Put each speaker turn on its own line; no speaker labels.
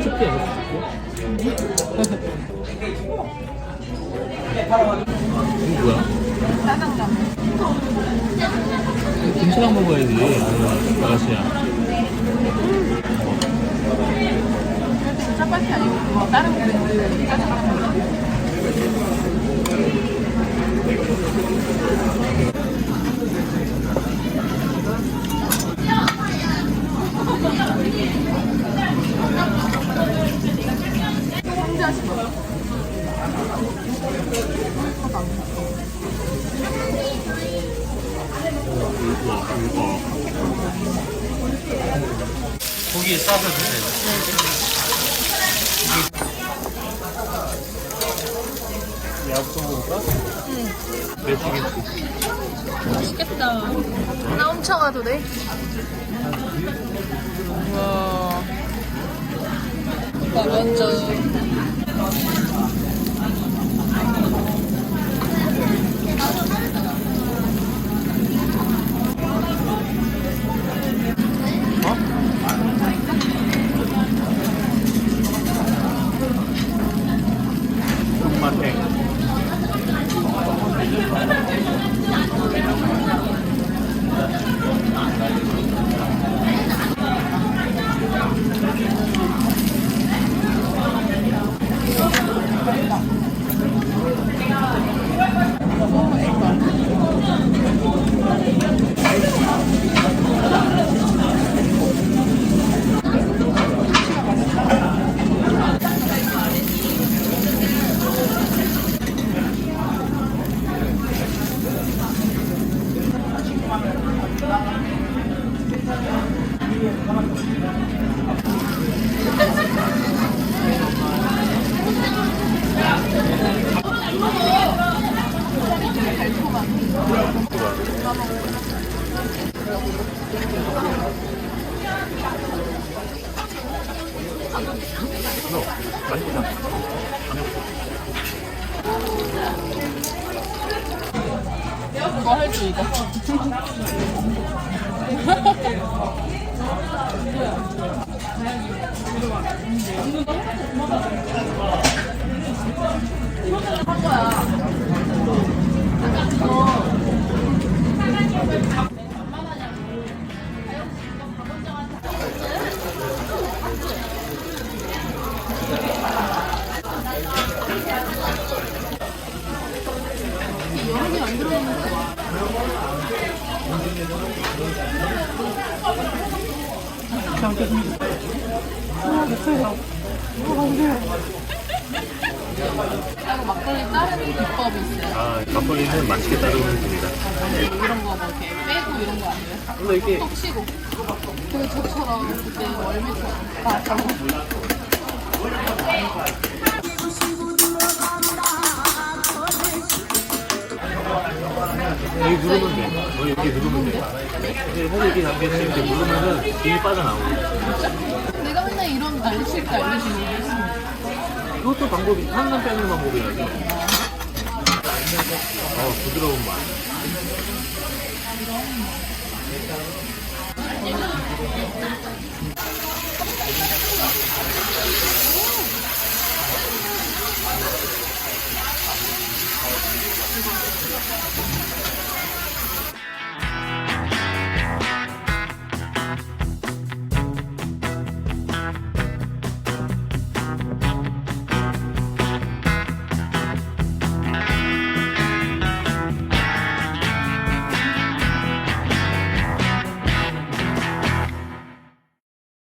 스키야, 이거 이거 뭐야?
짜장면.
김치랑 먹어야지, 아가씨야.
짜파티 아니고 그거 다른 브랜드 짜장면.
고기에 싸서 드세요. 야부터 먹을까? 응. 매치김치.
맛있겠다. 나 훔쳐가도 돼? 우와. 오빠 먼저. 이거 해줘 이거. 한 거야. 여름이 안 들어오는 거 좋아. 잘 먹겠습니다. 됐어요. 그리고 막걸리 따르는 비법이 있어요.
아, 막걸리는 맛있게 따르면 됩니다.
이런 거 뭐 이렇게 빼고 이런 거 아니에요?
근데 이게
톡 치고. 그 저처럼 그때 월미처럼. 맞아.
여기 누르면 돼. 여기 누르면 돼. 근데 혀도 이렇게 담겨있는데 이렇게 누르면은 김이 빠져나오고.
진짜? 내가 맨날 이런 알려줄 때 알려주는 게 있어.
이것도 방법이, 한남 빼는 방법이라서. 부드러운 맛.